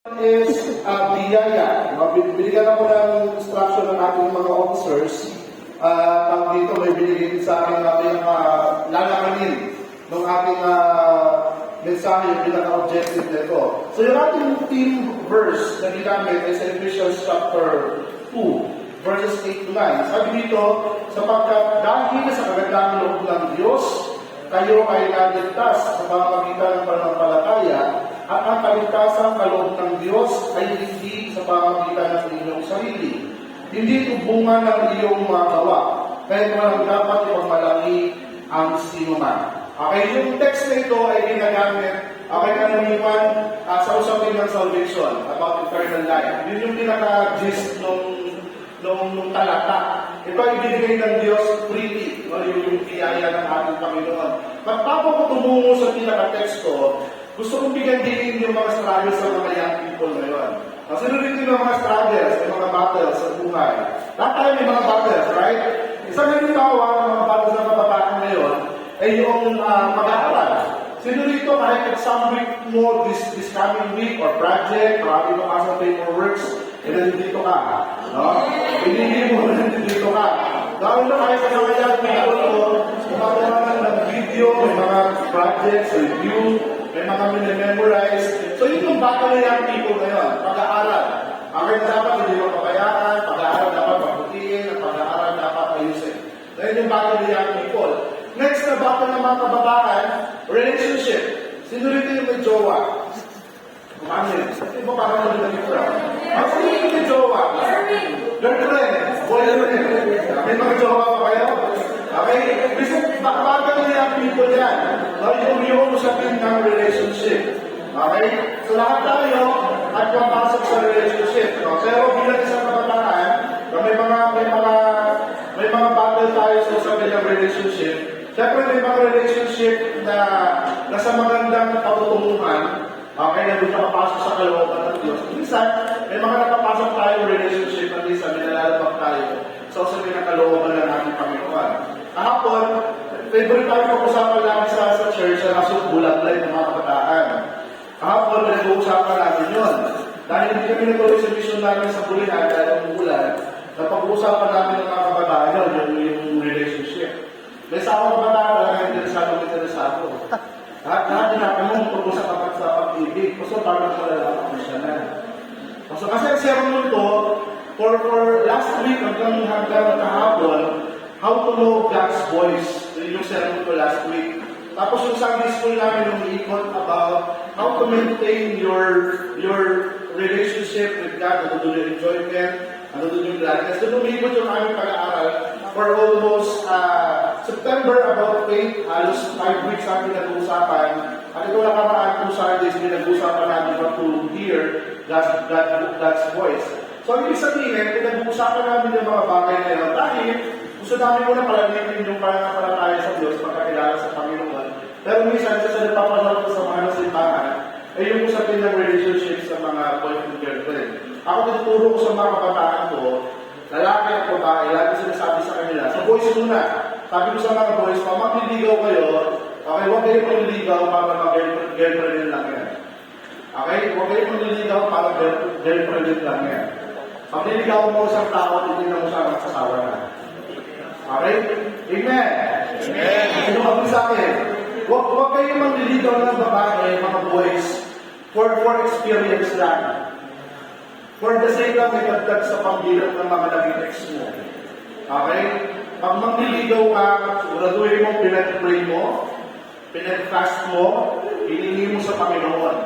Is biyaya. Binigyan ako ng instruction ng ating mga officers. Pag dito may binigay sa akin natin lalakanin ng ating mensahe bilang objective nito. So yung ating theme verse na ginamit is Ephesians chapter 2, verses 8 to 9. Sabi dito, sapagkat dahil sa kagandang loob ng Diyos, kayo ay naligtas sa pamamagitan ng pananampalataya, at ang kaligtasang kaloob ng Diyos ay hindi sa pamamagitan ng inyong sarili. Hindi ito bunga ng iyong mga gawa, kaya walang dapat ipagmalaki ang sinuman. Okay, yung text na ito ay ginagamit karaniwan sa usapin ng salvation, about eternal life. Yun yung pinaka-gist nung talata. Ito ay binigay ng Diyos freely, yung biyaya ng ating Panginoon. Pagpapag ko tumungo sa pinaka-text ko, gusto kong bigyan din yung mga struggles sa mga young people ngayon. Kasi rin yung mga struggles, yung mga battles sa buhay. Lahat tayo may mga battles, right? Isang halimbawa ng mga battles ng kabataan ngayon ay yung pag-aaral. Sino rito kahit exam week mo this coming week or project, marami mo kasang paperworks, and then dito ka. No? Hindi mo dito ka. Dahil na kahit sa mga young people ko, gumagawa ng video, may mga projects, review, may mga minimemorize. So yun yung battle ng young people ngayon, pag-aaral. Ang dapat hindi mo pabayaan, pag-aaral dapat mabutiin, at pag-aaral dapat ayusin. Dahil yung battle ng young people. Next na battle ng mga kabataan, relationship. Sino rito yung may jowa? Kumano yun? Di ba parang nalita nito? Sino yung may jowa? Girlfriend, boyfriend. May mga jowa pa kayo? Okay? Bakit na yung people yan? Yung usapin ng relationship. Okay? So lahat tayo at papasok sa relationship. No? Pero bilang isang kabataan, may mga battle tayo sa usapin ng relationship. Siyempre may mga relationship na nasa magandang patutunguhan. Okay, na doon nakapasok sa kalooban ng Diyos. Minsan, may mga nakapasok tayo relationship na minsan, may nalalabag tayo sa usapin ng kalooban ng ating Panginoon. Kahapon, favorite tayo pag-usapan lang sa church na nasugbulan lang ng mga kabataan. Kahapon, pinag-uusapan natin yun. Dahil hindi kami natuloy sa mission namin sa bulihan dahil ang bulan, napag-uusapan namin ng mga kabataan yung relationship. May sa akong kabataan na interesado. Lahat din natin mong pag-usapan sa pag-ibig. Kasi parang malalaman siya na. Kasi ang sermon to, for last week hanggang kahapon, how to know God's voice. Yung sermon ko last week. Tapos yung Sunday school namin yung ikot about how to maintain your relationship with God. Ano doon yung enjoyment, ano doon yung gladness. Doon umikot yung aming pag-aaral for almost September about 8, halos 5 weeks namin nag-uusapan. At ito nakaraan 2 Sundays, pinag-uusapan namin how to hear God's voice. So, ang ibig sabihin, pinag-uusapan namin yung mga bagay na yun dahil gusto namin muna palagyan yung pananampalataya sa Diyos, pagkakilala sa Panginoon. Pero minsan, sa nagpapasal ko sa mga nasimbahan, ay yung usapin ng relationship sa mga boyfriend girlfriend. Ako tinuturo ko sa mga kabataan ko, lalaki at babae, lagi sinasabi sa kanila, sa boys muna. Sabi ko sa mga boys, pag magliligaw kayo, okay, huwag kayo magliligaw para mag-girlfriend lang yan. Okay, huwag kayo magliligaw para girlfriend lang yan. Pag niligaw mo sa tao, hindi na mo siya magsasawa na. Okay? Amen! Amen! Sino kami sa akin? Huwag kayo magliligaw ng babae, mga boys, for experience lang. For the sake lang may dagdag sa pambilang ng mga naging ex mo. Okay? Pag magliligaw ka, siguraduhin mo, pinag-pray mo, pinag-fast mo, hiningi mo sa Panginoon.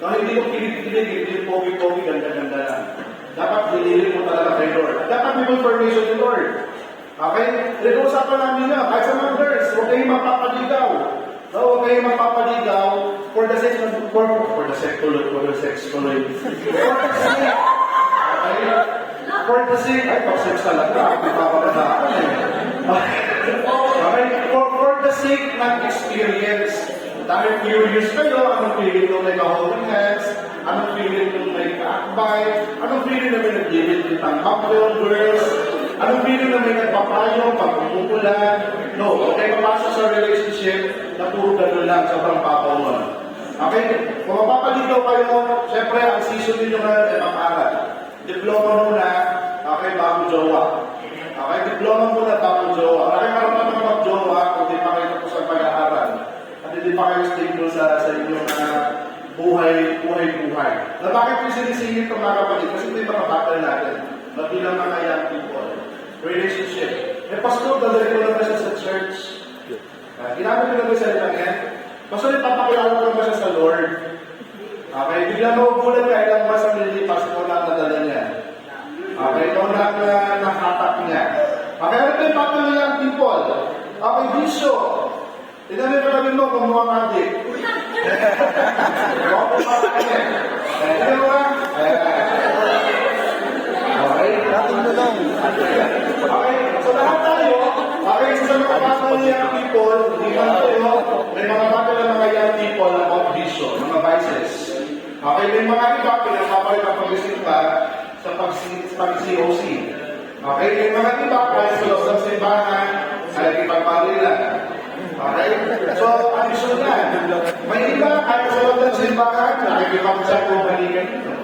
No, hindi mo kilig-kilig, hindi mo pogi-pogi, ganda-ganda lang. Dapat hililin mo talaga kay Lord. Dapat may confirmation ni Lord. Okay? Nag-uusapan namin na, kahit sa mga girls, huwag kayong magpapaligaw. No, huwag kayong magpapaligaw for the sex tuloy. For the sake. Okay? For the sake, ay, pag-sex talaga. Napapagandaan eh. Okay? For the sake ng experience. Dahil curious kayo, anong feeling nung may ka-holding hands, anong feeling nung may ka-akbay, anong feeling na may nag-givit kitang couple, girls, anong feeling na may nagpapayong, pag-umukulan. No, okay, mapasok sa relationship na puro gano'n lang, sobrang papaw mo. Okay? Kung mapapaligaw kayo, syempre, ang season ninyo ngayon ay pang-aral. Diploma muna, okay, bago jowa. Okay, diploma muna, bago jowa. Wala kayong karapatan na mag-jowa kung di pa kayo tapos ang pag-aaral. At hindi pa kayo stable sa inyong buhay. Na bakit yung sinisingit ng mga kapatid? Kasi ito yung mga battle natin. Mabilang mga young people. Relationship. Eh, pastor, dadali ko lang ba siya sa church? Ginamit ko lang ba siya lang yan? Pastor, ipapakilala ko lang ba siya sa Lord? Okay, biglang magugulat ka ilang mas ang nilipas ko na nadala niya. Okay, ito na nakatak niya. Okay, ano pa yung battle ng young people? Okay, bisyo. Tinanong ko lang mo kung mukhang adik. Tignan mo nga. Okay? Okay, so lahat tayo, okay, sa mga battle ng young people, hindi man tayo, may mga battle ng mga young people about vision, mga vices. Okay, may mga iba, pinagpapalit ang pag-isip pa sa pag-COC. Okay, may mga iba, kahit sa loob ng simbahan, ay ipagpalila. Okay? So, addition yan. May iba, kahit sa loob ng simbahan, nakikipag-chat kung balikan nyo.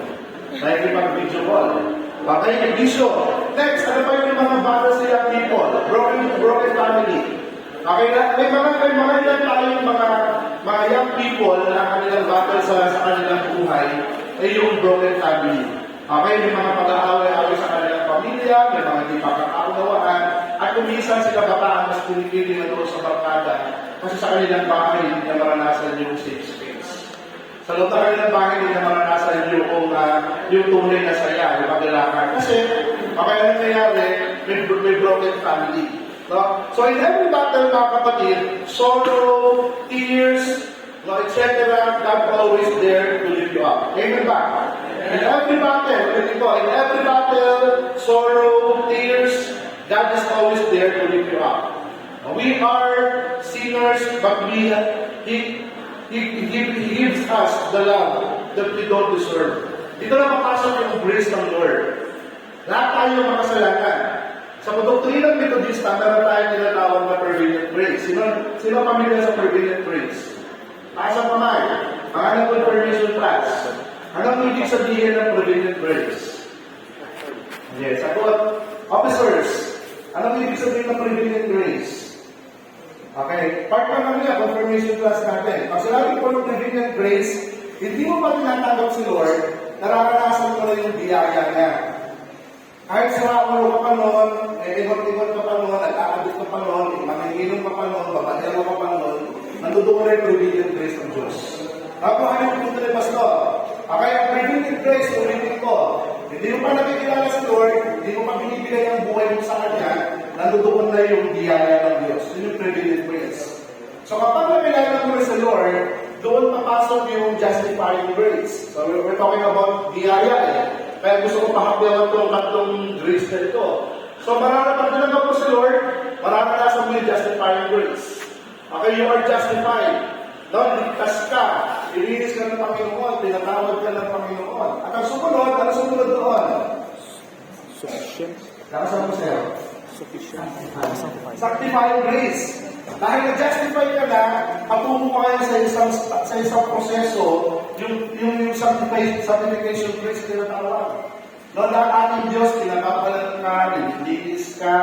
Nakikipag-video call. Okay, vision. Next, ano pa yung mga battle sa young people? Broken family. Okay, may mga yan tayong mga young people na kanilang battle sa kanilang buhay ay yung broken family. Okay, may mga pag-aaway-away sa kanilang pamilya, may mga hindi pagkakaunawaan, at kumisan sila bataan mas pinipili na doon sa barkada kasi sa kanilang bahay hindi na maranasan yung safe space. Sa loob ng kanilang bahay hindi na maranasan yung tunay na saya, yung paglalakad. Kasi, okay, ano nangyayari, may broken family. No? So in every battle, mga kapatid, sorrow, tears, no, etc., God always there to lift you up. Amen ba? In every battle, sorrow, tears, God is always there to lift you up. We are sinners, but He gives us the love that we don't deserve. Dito na papasok yung grace ng Lord. Lahat tayo makasalanan. Sa doktrina ng Methodista, meron tayo tinatawag na prevenient grace. Sino pamilya sa prevenient grace? Taas ang kamay. Ang anak confirmation class. Anong ibig sabihin ng prevenient grace? Yes, sagot. Officers, anong ibig sabihin ng prevenient grace? Okay, part na kami na confirmation class natin. Pag sinabi ko ng prevenient grace, hindi mo ba tinatanggap si Lord, nararanasan mo na yung biyaya niya. Kahit sa ulo ka pa noon, ingot-ingot ka pa noon, nag-aabit ka pa noon, manginginom ka pa noon, babadero ka pa noon, nanduduko na yung prevenient grace ng Diyos. Ako, ano yung punto ni Pastor? Okay, ang prevenient grace, ulitin ko, hindi mo pa nakikilala si Lord, hindi mo pa binibigay ang buhay mo sa Kanya, nanduduko na yung biyaya ng Diyos. Yun yung prevenient grace. So kapag nakilala mo sa Lord, doon papasok yung justifying grace. So we're talking about biyaya eh. Kaya gusto ko pahapyawan itong tatlong grace na ito. So mararanasan mo sa Lord, mararanasan mo yung justifying grace. Okay, you are justified. Doon, ligtas ka. Ilinis ka ng Panginoon, tinatawag ka ng Panginoon. At ang sumunod, ano sumunod doon? Sufficient. Nakasama mo sa'yo? Sufficient. Sanctifying grace. Dahil na-justify ka na, patungo ka kayo sa isang proseso, yung sanctification grace tinatawag. Noon ang ating Diyos, tinatawag ka, nililis ka.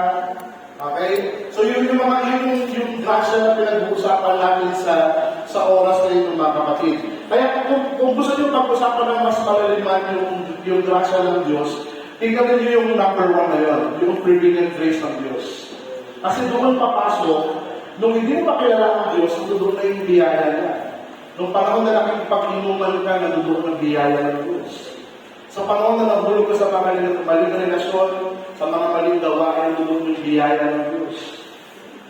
Okay? So yun yung grasya na pinag-uusapan natin sa oras na ito, mga kapatid. Kaya kung gusto nyo pag-usapan ng mas malaliman yung grasya ng Diyos, tingnan niyo yung number 1 na yun, yung prevenient grace ng Diyos. Kasi doon papasok, nung hindi mo makilala ang Diyos, doon na yung biyaya niya. Nung panahon na nakipag-inuman ka, nandoon ng biyaya ng Diyos. Sa panahon na nahulog ka sa mga maling relasyon, sa mga maling gawain, nandoon yung biyaya ng Diyos.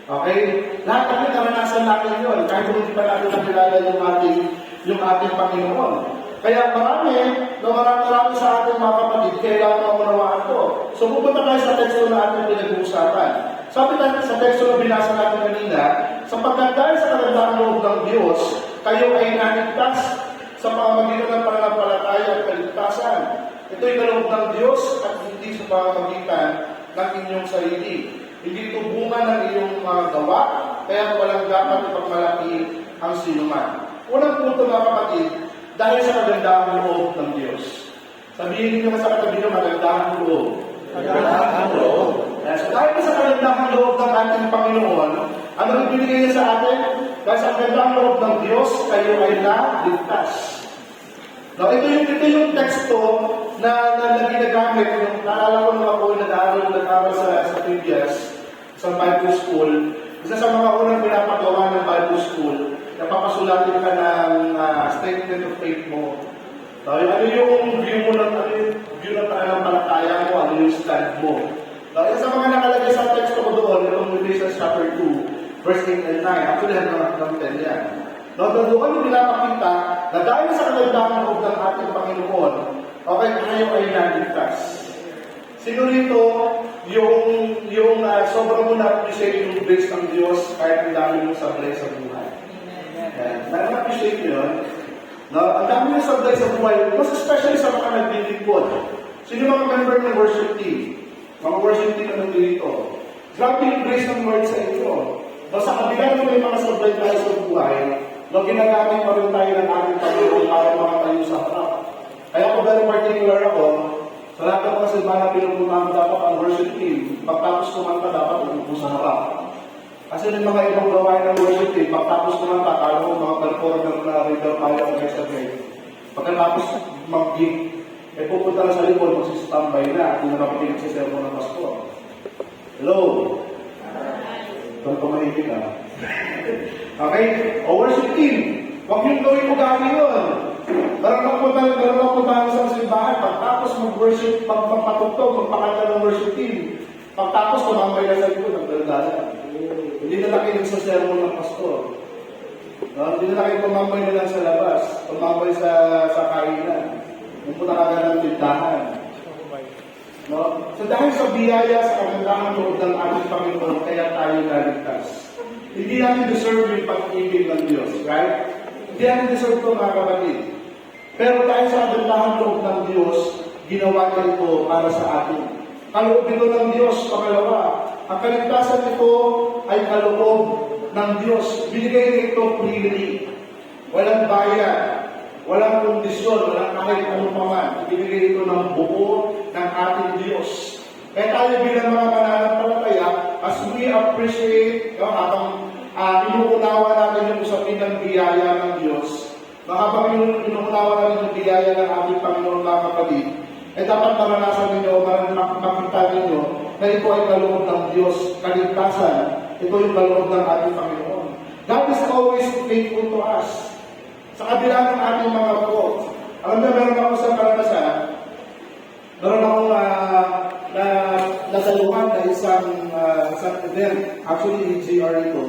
Okay? Lahat kami naranasan natin yun, kahit hindi pa natin nakilala yung ating Panginoon. Kaya marami sa ating mga kapatid, kailangan maunawaan ko. So pupunta tayo sa teksto na ating pinag-uusapan. Sabi natin sa teksto na binasa natin kanina, sapagkat dahil sa kagandaang loob ng Diyos, kayo ay naligtas sa pamamagitan ng pananampalataya at kaligtasan. Ito'y kaloob ng Diyos at hindi sa pamamagitan ng inyong sarili. Hindi ito bunga ng iyong mga gawa, kaya walang dapat ipagmalaki ang sinuman. Unang punto mga kapatid, dahil sa kagandahang loob ng Diyos. Sabihin niyo sa katabi niyo, magandahang loob. Magandahang loob. So dahil sa kagandahang loob ng ating Panginoon, ano rin binigay niya sa atin? Dahil sa kagandahang loob ng Diyos, kayo ay naligtas. Now, ito yung teksto na ginagamit. Yung naalala ko nung ako nag-aaral sa previous, sa Bible School. Isa sa mga unang pinapagawa ng Bible School, napapasulatin ka ng statement of faith mo. So, ano yung view mo ng palataya mo, ano yung stand mo. So, isa sa mga nakalagay sa teksto ko doon, itong Ephesians chapter 2, verse 8 and 9. Actually, hanggang 10 yan. No, doon yung pinapakita na dahil sa kagandahan loob ng ating Panginoon, okay, tayo ay naligtas. Sino rito yung sobrang mo na-appreciate yung grace ng Diyos kahit ang dami mong sablay sa buhay? Na-appreciate yun. No, ang dami mong sablay sa buhay, mas especially sa mga naglilingkod. Sino mga member ng worship team? Mga worship team na nandito. Grabe yung grace ng Lord sa inyo. No, sa kabila na may mga sablay tayo sa buhay, no, ginagamit pa rin tayo ng ating Panginoon para makatayo sa harap. Kaya ako very particular ako, sa lahat ng mga simbahan pinupuntahan dapat ang worship team, pagtapos kumanta dapat umupo sa harap. Kasi may mga ibang gawain ng worship team, pagtapos kumanta, kala ko mga performer na rin daw tayo ang next event. Pagkatapos mag-gig, pupunta na sa likod, magsistambay na, kung nakapinig sa sermon ng pastor. Hello? Ito na pamahigit ah. Okay? O worship team, huwag yung gawin mo gami yun. Meron ako tayo sa simbahan, pagtapos mag-worship, magpapatugtog, magpakanta ng worship team. Pagtapos, tumambay na sa likod, nagdala. Hindi na nakinig sa sermon ng pastor. No? Hindi na nakinig tumambay na lang sa labas, tumambay sa kainan. Pumunta ka na ng tindahan. No? So dahil sa biyaya, sa kagandahan loob ng ating Panginoon, kaya tayo naligtas. Hindi natin deserve yung pag-ibig ng Diyos, right? Hindi natin deserve ito, mga kapatid. Pero dahil sa kagandahan loob ng Diyos, ginawa niya ito para sa atin. Kaloob ito ng Diyos, pangalawa. Ang kaligtasan ito ay kaloob ng Diyos. Binigay niya ito freely. Walang bayad, walang kondisyon, walang kahit anong paman. Binigay ito ng buo ng ating Diyos. Kaya tayo bilang mga mananampalataya, as we appreciate, habang inuunawa natin yung usapin ng biyaya ng Diyos, habang inuunawa natin yung biyaya ng ating Panginoon mga kapatid, ay dapat maranasan ninyo, makita ninyo, na ito ay kaloob ng Diyos, kaligtasan. Ito yung kaloob ng ating Panginoon. God is always faithful to us. Sa kabila ng ating mga faults. Alam na, meron ako sa karanasan, meron akong nadaluhan na isang event, actually EGR ito.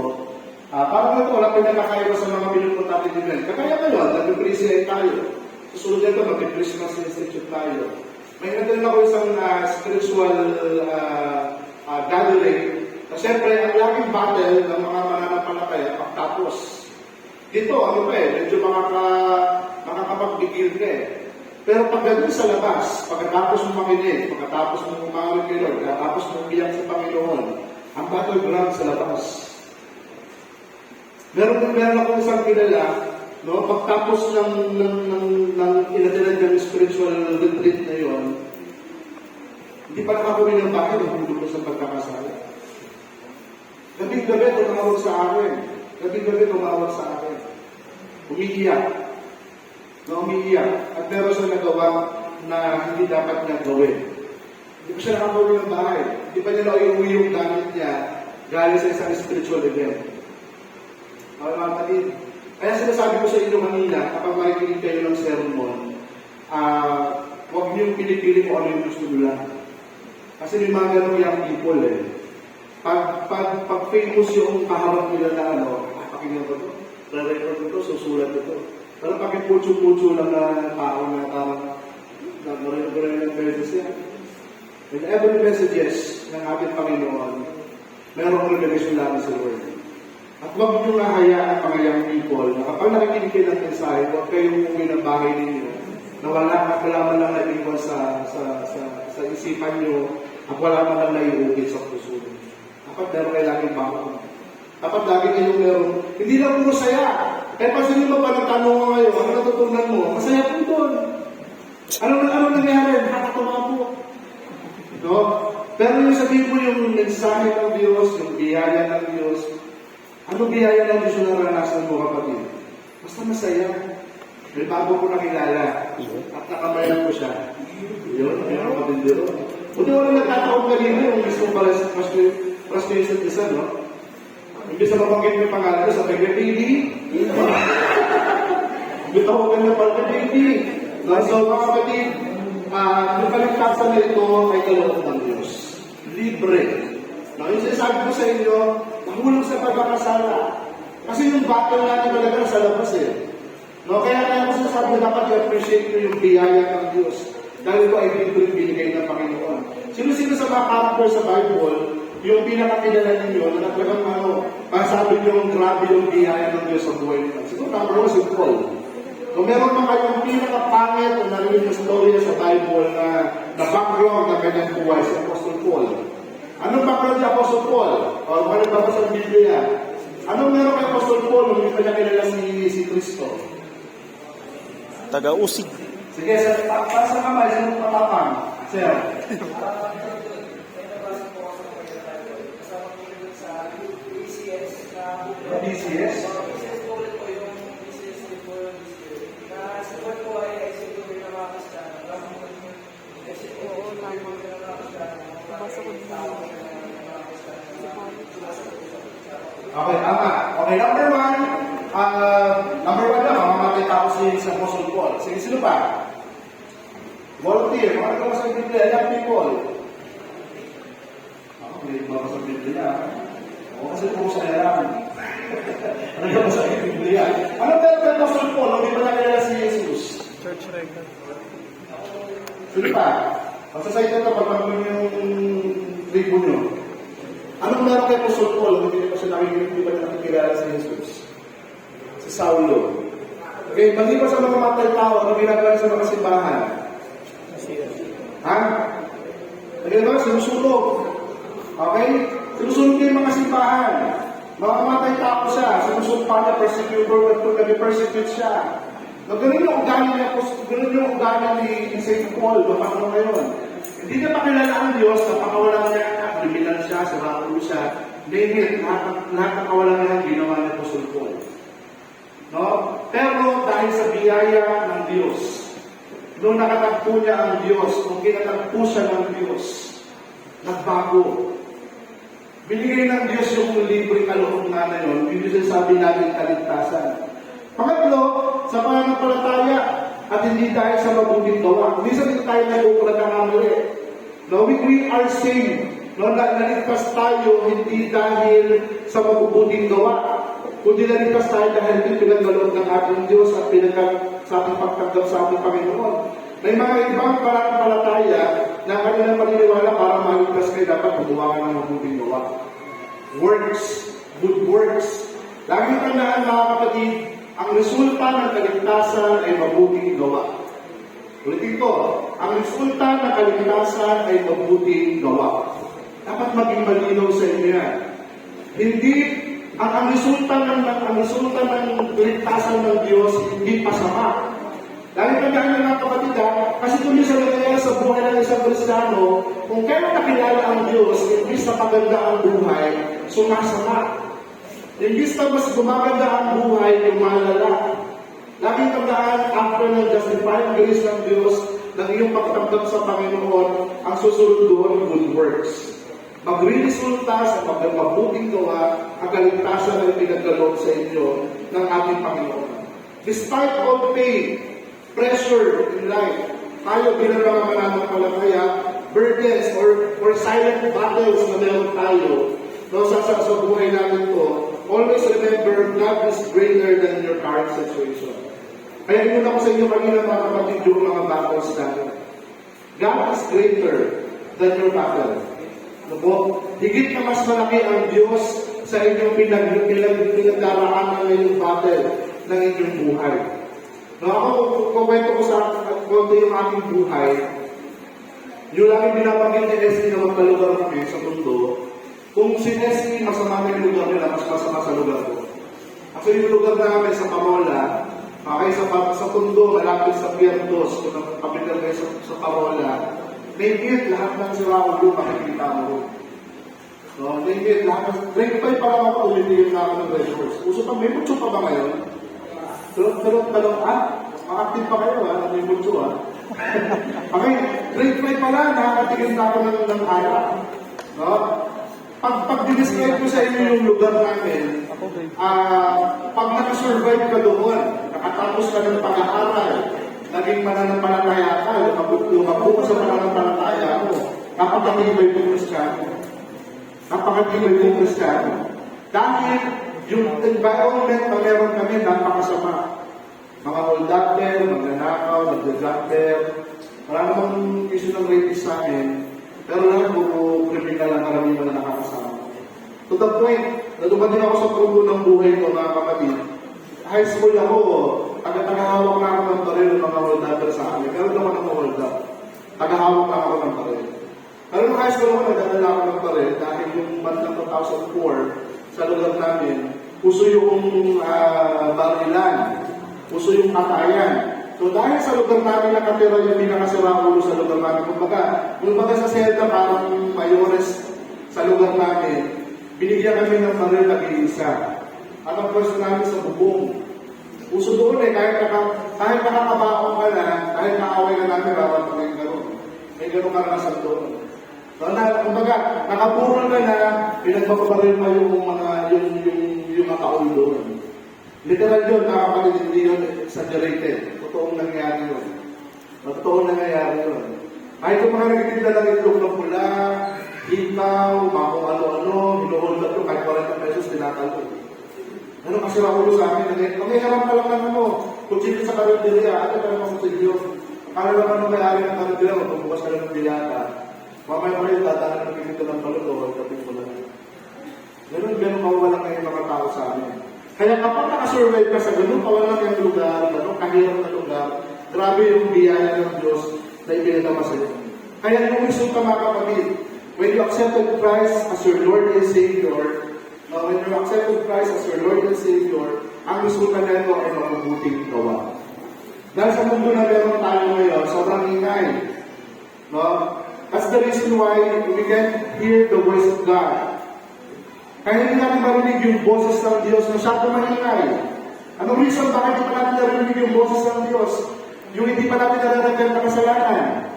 Parang ito, wala pinakakaya ko sa mga pinupunta natin event. Kaya ngayon, nag-appreciate tayo. Susunod nito, mag-Christmas Institute tayo. May nagdala ako isang spiritual gathering. Siyempre, ang laking battle ng mga mananampalataya pagtapos. Dito, medyo makakapagbigil ka eh. Pero pagdating sa labas, pagkatapos mo makinig, pagkatapos mo umawit kay Lord, pagkatapos mo umiyak sa Panginoon, ang battleground sa labas. Meron akong isang kilala, no, pagtapos ng inatinan ng spiritual retreat na yon, hindi pa nakakawin ng bahay, hindi ko sa pagkakasala. Gabing-gabi tumawag sa akin. Umiiyak. At meron siya nagawa na hindi dapat niya gawin. Hindi pa siya nakakawin ng bahay. Hindi pa niya nauwi yung gamit niya galing sa isang spiritual event. Mga kapatid, kaya sinasabi ko sa inyo kanina, kapag makikinig kayo ng sermon, huwag niyong pinipili kung ano yung gusto nyo lang. Kasi may mga ganun yung people eh. Pag famous yung kaharap nila na pakinggan ko ito, re-record ito, susulat ito. Pero pag putyo-putyo lang na tao na parang nag-record ng beses yan. In every messages ng ating Panginoon, merong revelation natin sa Lord. At huwag nyo nga hayaan mga young people na kapag nakikinig kayo ng mensahe, huwag kayong umuwi ng bahay ninyo na wala man lang naiwan sa isipan nyo at wala man lang naiukit sa puso nyo. Dapat meron kayo laging baka. Dapat lagi kayong meron, hindi lang puro saya. Kaya pansinin mo pa ng tanong mo ngayon, ano natutunan mo? Masaya po doon. Ano nangyari? Nakakatawa po. No? Pero yung sabihin mo yung mensahe ng Diyos, yung biyaya ng Diyos, ano biyaya ng Diyos yung naranasan mo, kapatid? Basta masaya. May bago ko nakilala at nakamayan ko siya. Yun, ang kapatid yun. Kung wala nagkataon kanina yung gusto pala sa frustration isa, no? Imbis na mabanggit mo yung pangalan ko, sabi ka, baby. Bitawagan na pala, baby. So, mga kapatid, yung kaligtasan na ito ay kaloob ng Diyos. Libre. Now, yung sinasabi ko sa inyo, mahulog sa pagkakasala. Kasi yung battle natin talaga sa labas eh. No, kaya ko sinasabi na dapat i-appreciate nyo yung biyaya ng Diyos. Dahil ito ay binigay ng Panginoon. Sino-sino sa mga character sa Bible, yung pinakakilala ninyo, na naglagang masabi nyo grabe yung biyaya ng Diyos sa buhay nila. Siguro number 1 si Paul. Kung meron man kayong pinakapangit o narinig na story sa Bible na background na kanyang buhay si Apostle Paul. Anong background ni Apostle Paul? O kung nagbabasa ng Biblia, anong meron kay Apostle Paul nung hindi pa niya kilala si Kristo? Taga-usig. Sige, para sa kamay, sino patapang? Sir. BCS? Okay, tama. Okay, number 1 lang, mamamatay tao si Apostle Paul. Sige, sino pa? Volunteer, mga nagkakas sa Biblia, young people. Ako, may nagkakas sa Biblia. Oo, kasi puro sa yaran. Nagkakas sa Biblia. Ano pero kay Apostle Paul, hindi pa nakilala si Jesus? Church record. Sino pa? Magsasayit na ito, pagpapagod yung tribo nyo. Anong meron kay Apostle Paul, hindi pa nakikilala si Jesus? Si Saulo. Okay, maliban sa mga matay tao, ano ginagawa sa mga simbahan? Ha? Nagagawa, sinusunog. Okay? Sinusunog niya yung mga simbahan. Makamatay tao siya. Sinusunog pa niya, nag-persecute siya. Ganun yung ugali ni St. Paul, bakit ngayon? Hindi niya pakilala ang Diyos, napakawalan niya, kriminal siya, saraulo siya. Name lahat ng kawalan niya, ginawa ni Apostle Paul. No? Pero dahil sa biyaya ng Diyos, nung nakatagpo niya ang Diyos, nung kinatagpo siya ng Diyos, nagbago. Binigay ng Diyos yung libre kaloob na yun, yung sinasabi natin kaligtasan. Pangatlo, sa pananampalataya at hindi dahil sa mabuting gawa. Hindi sa tayo nag-ukula ng amuli. No, we are saved. No, naligtas tayo hindi dahil sa mabubuting gawa. Kundi naligtas tayo dahil ito pinagkaloob ng ating Diyos at sa ating pagtanggap sa ating Panginoon. May mga ibang pananampalataya na kanilang paniniwala para maligtas kayo dapat gumawa ka ng mabuting gawa. Works, good works. Laging tandaan mga kapatid, ang resulta ng kaligtasan ay mabuting gawa. Ulitin ko, ang resulta ng kaligtasan ay mabuting gawa. Dapat maging malinaw sa inyo yan. Hindi, ang resulta ng kaligtasan ng Diyos, hindi pasama. Dahil tandaan nyo mga kapatid, kasi kung sa nangyayari sa buhay ng isang Kristiyano, kung kailan nakilala ang Diyos, imbis na paganda ang buhay, sumasama. Imbis na mas gumaganda ang buhay, yung malala. Laging tandaan, after ng justifying grace ng Diyos, ng iyong pagtanggap sa Panginoon, ang susunod doon, good works. Magre-resulta sa mabuting gawa, ang kaligtasan na pinagkaloob sa inyo ng ating Panginoon. Despite all pain, pressure in life, tayo bilang mga mananampalataya, burdens or silent battles na meron tayo, no, sa buhay natin to, always remember, God is greater than your current situation. Kaya inuna ko sa inyo kanina mga kapatid yung mga battles natin. God is greater than your battle. Ano? Higit na mas malaki ang Diyos sa inyong pinagdaraanan ng inyong battle ng inyong buhay. No, ako, kukwento ko sa konti yung aking buhay. Yung lagi binabanggit ni Esli na magkalugar kami sa mundo, kung si Esli masama na yung lugar nila, mas masama sa lugar ko. Actually, yung lugar namin sa Parola, okay, sa Tondo, malapit sa Pierdos, kung kapital kayo sa Parola, name lahat ng siraulo, makikita mo. No, name lahat ng, grade 5 pa lang ako, ulit na ako ng Red Horse. Uso pa, may mucho pa ba ngayon? Talong, ma-active pa kayo, may mucho, Okay, grade 5 pa lang, nakakatingin na ako ng harap. No? Pag dinescribe ko sa inyo yung lugar namin, pag nakasurvive ka doon, nakatapos ka ng pag-aaral, naging mananampalataya ka, lumabukas sa mananampalataya mo, napakatibay kong Kristiyano. Napakatibay kong Kristiyano. Dahil yung environment na meron kami, napakasama. Mga hold-upper, magnanakaw, nagdadapper, wala namang issue ng rapist sa amin, pero lang puro kriminal ang karamihan na nakakasama. To the point, nadumating ako sa trugo ng buhay ko, mga kapatid. High school ako, tagahawak na ako ng baril ng mga hold-upper sa amin. Pero naman ako hold-up. Tagahawak na ako ng baril. Pero nung high school ako, nagdadala ako ng baril dahil yung bandang 2004 sa lugar namin, puso yung barilan, puso yung katayan. So dahil sa lugar namin nakatira yung pinakasiraulo sa lugar namin, kumbaga sa selda parang mayores sa lugar namin, binigyan kami ng baril na iisa. At ang pwesto namin sa bubong. Puso doon kahit nakakabaon ka na, kahit naaway ka namin, bawal pa kayong gano'n. May gano'n karanasan doon. So, kumbaga, nakapurol ka na, pinagpapabaril pa yung mga taon doon. Literal yun, nakapagod, hindi yun exaggerated. Totoong nangyari yun. Totoong nangyayari yun. Kahit yung mga nagtitinda ng itlog ng pula, ikaw, mga kung ano-ano, hinuhold up yung kahit 40 pesos, tinatalo. Ano kasi ulo sa amin? Nangyayarap pa lang ng kutsilyo sa karinderya, ano pa naman kutsilyo? Akala naman nung may-ari ng karinderya, magbubukas ka lang ng bilyata. Mamaya kayo, tatanan ng pinito ng paluto, at kapit mo lang. Ganun mawawalan ngayon mga tao sa amin. Kaya kapag nakasurvive ka sa ganun, kawalan yung lugar, kahirap na lugar, grabe yung biyaya ng Diyos na ipinagama sa iyo. Kaya yung resulta mga kapatid, when you accepted Christ as your Lord and Savior, when you accepted Christ as your Lord and Savior, ang resulta nito ay mabubuting gawa. Dahil sa mundo na meron tayo ngayon, sobrang ingay. No? That's the reason why we can hear the voice of God. Kaya hindi natin marinig yung boses ng Diyos, masyado maingay. Anong reason bakit hindi pa natin narinig yung boses ng Diyos? Yung hindi pa natin nararagyan na kasalanan.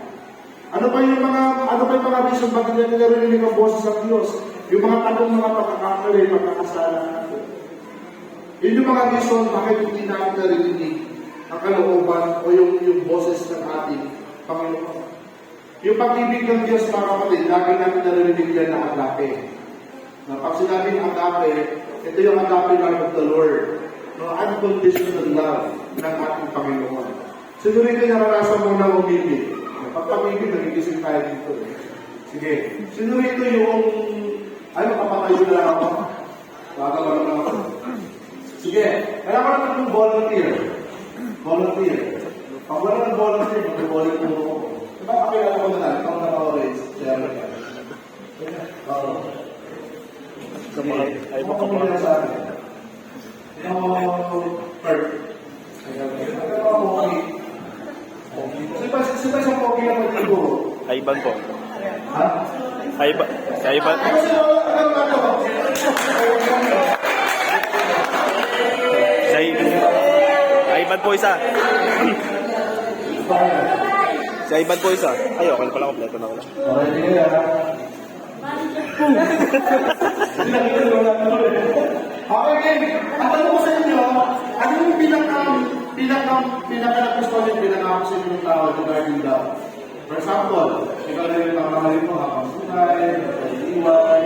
Ano pa yung mga reason bakit hindi natin narinig ang boses ng Diyos? Yung mga tanong mga pagkakamali, pagkakasalanan natin. Yun yung mga reason bakit hindi natin narinig ang kalooban o yung boses ng ating Panginoon. Yung pag-ibig ng Diyos, mga kapatid, lagi natin narinig yan na agape. Pag sinabing agape, ito yung agape love of the Lord. No, unconditional love ng ating Panginoon. Siguro ito yung naranasan mo na umibig. Pag pag-ibig, nagigising tayo dito. Sige. Siguro ito yung kapatayo na lang ako. Gagawa na lang ako. Sige. Kaya ko naman yung volunteer. Pag wala ng volunteer, mag-volunteer mo ako. Diba, kakilala ko na lang. Ikaw na orange. Share na ka. Sa mga ay Ako muna sa akin. Perfect. Sino ba siyang pogi na pag-ibo? Ayban po. Ha? Ayban. Ayban po isa. Si Ayban po isa. Ay, okay pala, kompleto na wala. Okay, sige Okay, game. Ang tanong ko sa inyo, ano yung pinaka-nagustuhan yung pinaka-ako sa inyong tao regarding daw? For example, ikaw na yung nakamahalin mo, habang sunay, iwan,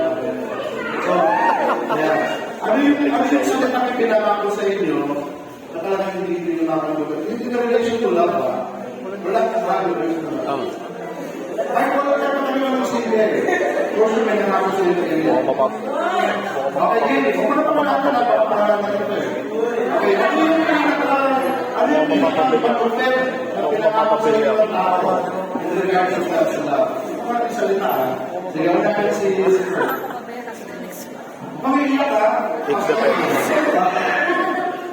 so, yeah. Ano yung salita na pinaka-ako sa inyo na talagang hindi yung nakamahalin? Hindi na relation to love, ha? Wala ka sa relation to love. Ay, wala ka na kayo ng sige. Kasi may nanako sa inyo. Okay, game. Kung ano pa natin na papahalan na ito eh. Okay, ano yung pinaka-pag-prepare na pinaka-ako sa inyo ng tao in regards to love? Kung ano yung salita, ha? Sige, wala ka si Sir. Pag-iiyak ka, It's the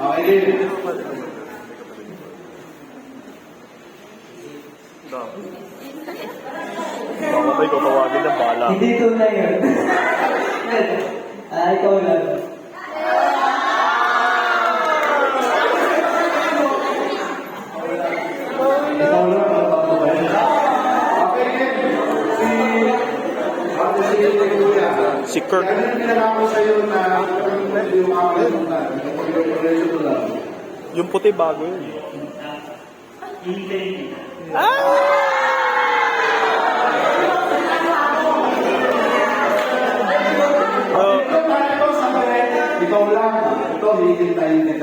Okay, game. Baka may tatawagin ng bala. Hindi tunay yun. Ikaw lang. Ikaw lang, magpapabayan. Okay, game. Si Kuya. Si Kirk. Yan yung pinalaman sa'yo na yung mga kalimutan. Yung Yung puti bago yun. Hindi. Ah!